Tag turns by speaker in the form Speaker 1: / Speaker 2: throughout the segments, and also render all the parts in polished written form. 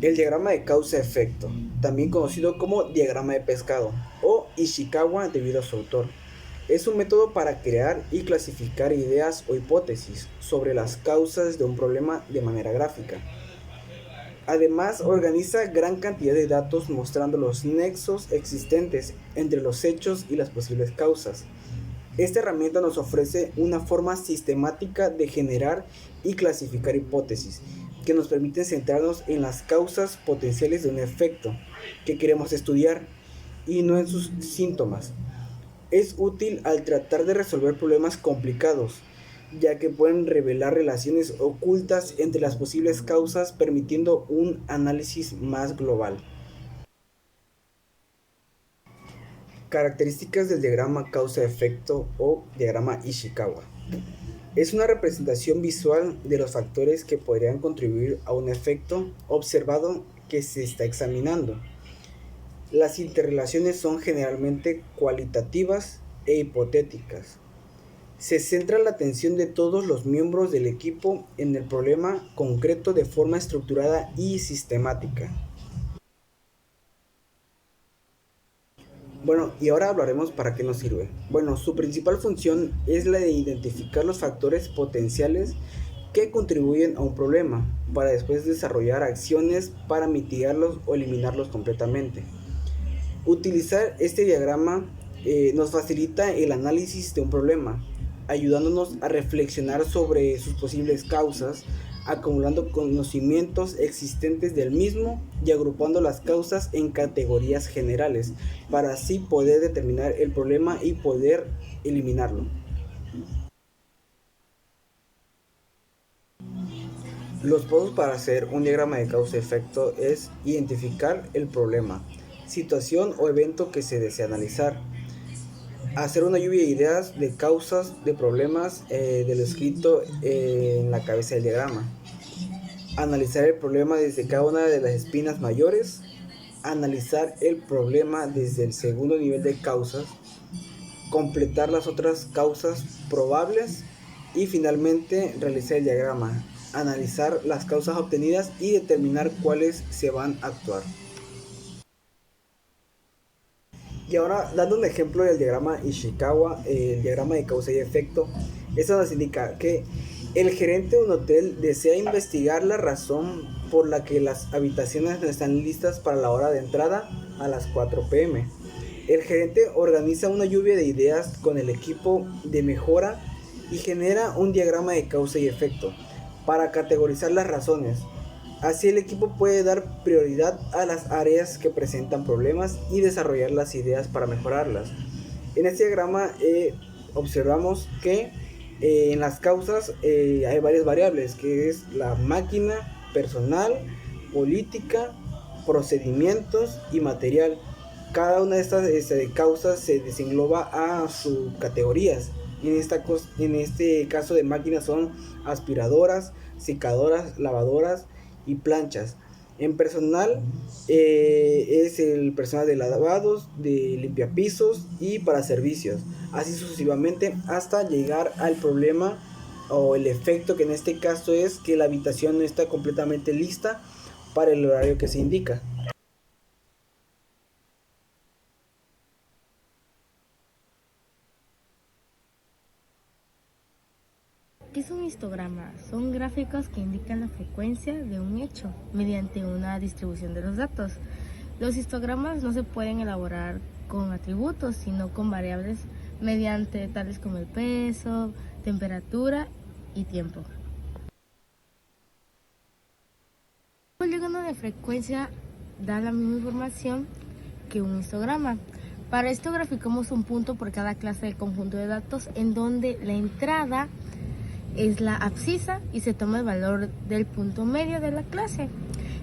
Speaker 1: El diagrama de causa-efecto, también conocido como diagrama de pescado o Ishikawa debido a su autor, es un método para crear y clasificar ideas o hipótesis sobre las causas de un problema de manera gráfica. Además, organiza gran cantidad de datos mostrando los nexos existentes entre los hechos y las posibles causas. Esta herramienta nos ofrece una forma sistemática de generar y clasificar hipótesis que nos permiten centrarnos en las causas potenciales de un efecto que queremos estudiar y no en sus síntomas. Es útil al tratar de resolver problemas complicados, ya que pueden revelar relaciones ocultas entre las posibles causas, permitiendo un análisis más global. Características del diagrama causa-efecto o diagrama Ishikawa. Es una representación visual de los factores que podrían contribuir a un efecto observado que se está examinando. Las interrelaciones son generalmente cualitativas e hipotéticas. Se centra la atención de todos los miembros del equipo en el problema concreto de forma estructurada y sistemática. Bueno, y ahora hablaremos para qué nos sirve. Bueno, su principal función es la de identificar los factores potenciales que contribuyen a un problema, para después desarrollar acciones para mitigarlos o eliminarlos completamente. Utilizar este diagrama nos facilita el análisis de un problema, ayudándonos a reflexionar sobre sus posibles causas, acumulando conocimientos existentes del mismo y agrupando las causas en categorías generales, para así poder determinar el problema y poder eliminarlo. Los pasos para hacer un diagrama de causa-efecto es identificar el problema, situación o evento que se desea analizar, hacer una lluvia de ideas de causas de problemas de lo escrito en la cabeza del diagrama, analizar el problema desde cada una de las espinas mayores, analizar el problema desde el segundo nivel de causas, completar las otras causas probables y finalmente realizar el diagrama, analizar las causas obtenidas y determinar cuáles se van a actuar. Y ahora, dando un ejemplo del diagrama Ishikawa, el diagrama de causa y efecto, esto nos indica que el gerente de un hotel desea investigar la razón por la que las habitaciones no están listas para la hora de entrada a las 4 p.m. El gerente organiza una lluvia de ideas con el equipo de mejora y genera un diagrama de causa y efecto para categorizar las razones. Así el equipo puede dar prioridad a las áreas que presentan problemas y desarrollar las ideas para mejorarlas. En este diagrama observamos que en las causas hay varias variables, que es la máquina, personal, política, procedimientos y material. Cada una de estas causas se desengloba a sus categorías. En este caso de máquinas son aspiradoras, secadoras, lavadoras y planchas. En personal es el personal de lavados, de limpiapisos y para servicios. Así sucesivamente hasta llegar al problema o el efecto, que en este caso es que la habitación no está completamente lista para el horario que se indica.
Speaker 2: ¿Qué es un histograma? Son gráficos que indican la frecuencia de un hecho mediante una distribución de los datos. Los histogramas no se pueden elaborar con atributos, sino con variables mediante tales como el peso, temperatura y tiempo. El polígono de frecuencia da la misma información que un histograma. Para esto graficamos un punto por cada clase del conjunto de datos, en donde la entrada es la abscisa y se toma el valor del punto medio de la clase.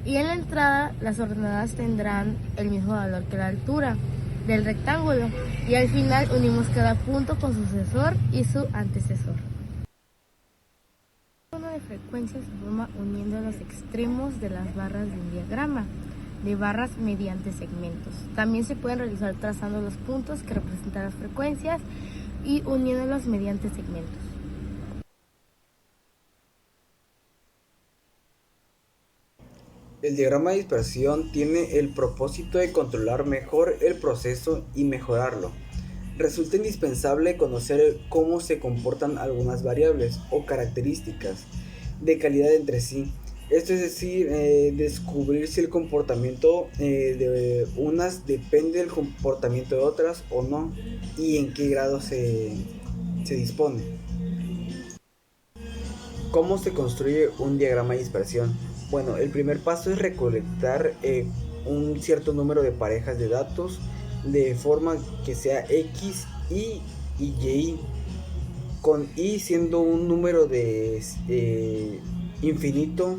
Speaker 2: Y en la entrada las ordenadas tendrán el mismo valor que la altura del rectángulo. Y al final unimos cada punto con su sucesor y su antecesor. El polígono de frecuencia se forma uniendo los extremos de las barras de un diagrama de barras mediante segmentos. También se pueden realizar trazando los puntos que representan las frecuencias y uniéndolos mediante segmentos.
Speaker 1: El diagrama de dispersión tiene el propósito de controlar mejor el proceso y mejorarlo. Resulta indispensable conocer cómo se comportan algunas variables o características de calidad entre sí. Esto es decir, descubrir si el comportamiento de unas depende del comportamiento de otras o no, y en qué grado se dispone. ¿Cómo se construye un diagrama de dispersión? Bueno, el primer paso es recolectar un cierto número de parejas de datos de forma que sea X, y Y, con Y siendo un número de infinito,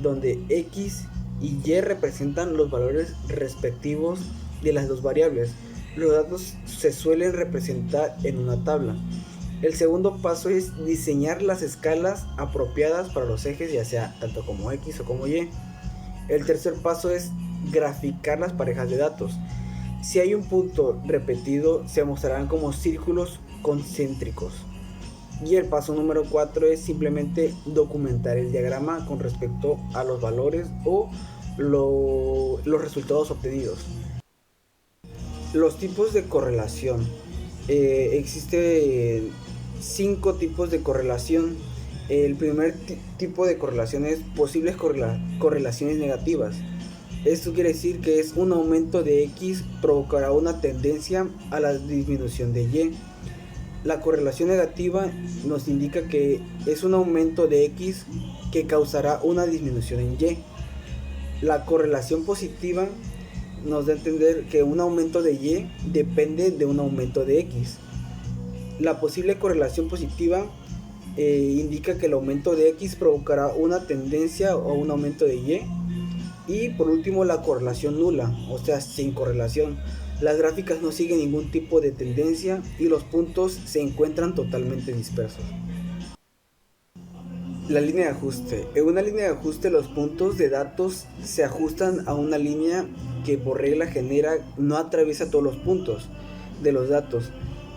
Speaker 1: donde X y Y representan los valores respectivos de las dos variables. Los datos se suelen representar en una tabla. El segundo paso es diseñar las escalas apropiadas para los ejes, ya sea tanto como X o como Y. El tercer paso es graficar las parejas de datos. Si hay un punto repetido, se mostrarán como círculos concéntricos. Y el paso número 4 es simplemente documentar el diagrama con respecto a los valores o los resultados obtenidos. Los tipos de correlación. Existen 5 tipos de correlación. El primer tipo de correlación es posibles correlaciones negativas. Esto quiere decir que es un aumento de X provocará una tendencia a la disminución de Y. La correlación negativa nos indica que es un aumento de X que causará una disminución en Y. La correlación positiva nos da a entender que un aumento de Y depende de un aumento de X. La posible correlación positiva indica que el aumento de X provocará una tendencia o un aumento de Y. Y por último, la correlación nula, o sea, sin correlación. Las gráficas no siguen ningún tipo de tendencia y los puntos se encuentran totalmente dispersos. La línea de ajuste. En una línea de ajuste los puntos de datos se ajustan a una línea que por regla general no atraviesa todos los puntos de los datos.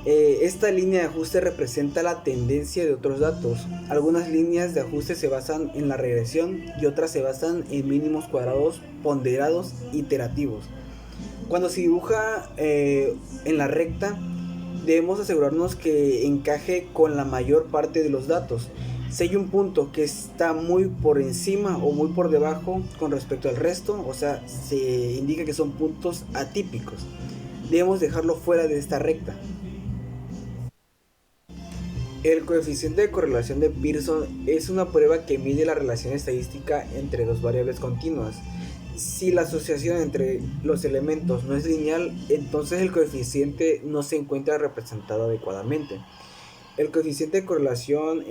Speaker 1: Esta línea de ajuste representa la tendencia de otros datos. Algunas líneas de ajuste se basan en la regresión y otras se basan en mínimos cuadrados ponderados iterativos. Cuando se dibuja en la recta, debemos asegurarnos que encaje con la mayor parte de los datos. Si hay un punto que está muy por encima o muy por debajo con respecto al resto, o sea, se indica que son puntos atípicos, debemos dejarlo fuera de esta recta. El coeficiente de correlación de Pearson es una prueba que mide la relación estadística entre dos variables continuas. Si la asociación entre los elementos no es lineal, entonces el coeficiente no se encuentra representado adecuadamente. El coeficiente de correlación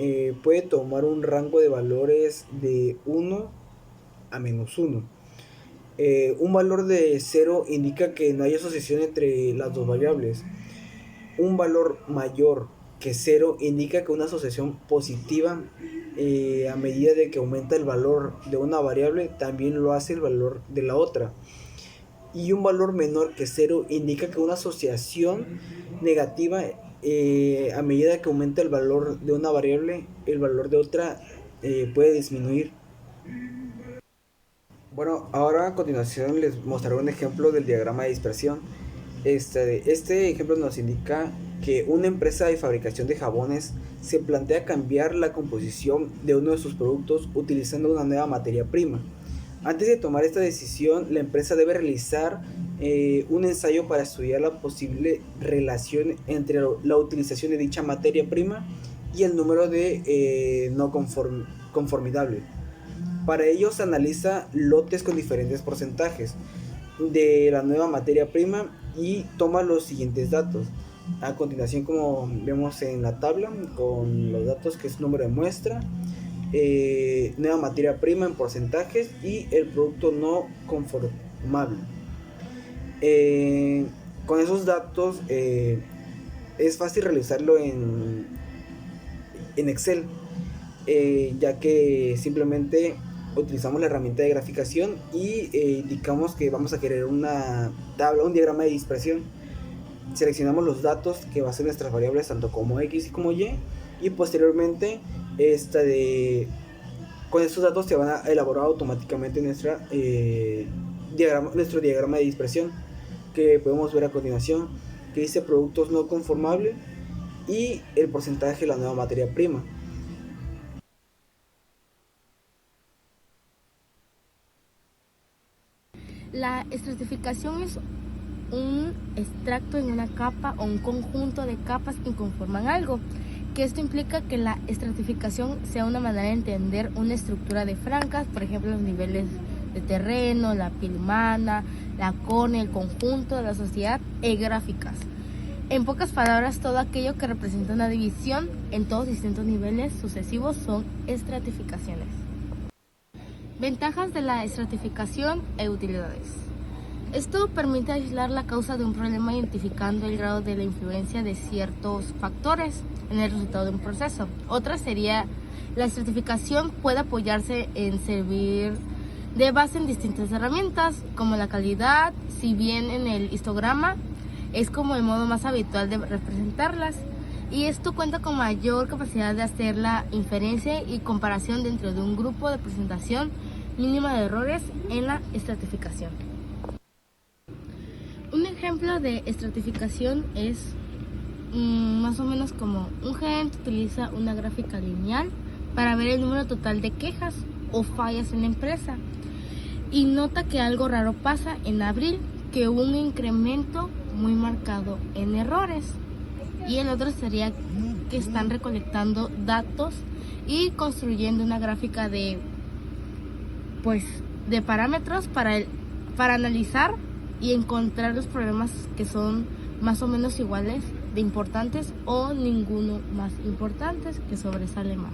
Speaker 1: puede tomar un rango de valores de 1 a menos 1. Un valor de 0 indica que no hay asociación entre las dos variables. Un valor mayor que 0 indica que una asociación positiva, a medida de que aumenta el valor de una variable, también lo hace el valor de la otra. Y un valor menor que 0 indica que una asociación negativa, a medida que aumenta el valor de una variable, el valor de otra puede disminuir. Bueno, ahora a continuación les mostraré un ejemplo del diagrama de dispersión. Este ejemplo nos indica que una empresa de fabricación de jabones se plantea cambiar la composición de uno de sus productos utilizando una nueva materia prima. Antes de tomar esta decisión, la empresa debe realizar un ensayo para estudiar la posible relación entre la utilización de dicha materia prima y el número de no conformidable. Para ello se analiza lotes con diferentes porcentajes de la nueva materia prima y toma los siguientes datos. A continuación, como vemos en la tabla, con los datos que es número de muestra, nueva materia prima en porcentajes y el producto no conformable. Con esos datos es fácil realizarlo en Excel, ya que simplemente utilizamos la herramienta de graficación y indicamos que vamos a querer una tabla, un diagrama de dispersión. Seleccionamos los datos que va a ser nuestras variables tanto como X y como Y, y posteriormente Con estos datos se van a elaborar automáticamente nuestro diagrama de dispersión, que podemos ver a continuación, que dice productos no conformables y el porcentaje de la nueva materia prima.
Speaker 2: La estratificación es un extracto en una capa o un conjunto de capas que conforman algo, que esto implica que la estratificación sea una manera de entender una estructura de franjas, por ejemplo los niveles de terreno, la piel humana, la cone, el conjunto de la sociedad e gráficas. En pocas palabras, todo aquello que representa una división en todos distintos niveles sucesivos son estratificaciones. Ventajas de la estratificación e utilidades. Esto permite aislar la causa de un problema identificando el grado de la influencia de ciertos factores en el resultado de un proceso. Otra sería, la estratificación puede apoyarse en servir de base en distintas herramientas, como la calidad, si bien en el histograma es como el modo más habitual de representarlas, y esto cuenta con mayor capacidad de hacer la inferencia y comparación dentro de un grupo de presentación mínima de errores en la estratificación. Un ejemplo de estratificación es más o menos como un gerente utiliza una gráfica lineal para ver el número total de quejas o fallas en la empresa y nota que algo raro pasa en abril, que hubo un incremento muy marcado en errores. Y el otro sería que están recolectando datos y construyendo una gráfica de parámetros para analizar y encontrar los problemas que son más o menos iguales de importantes o ninguno más importantes que sobresale más.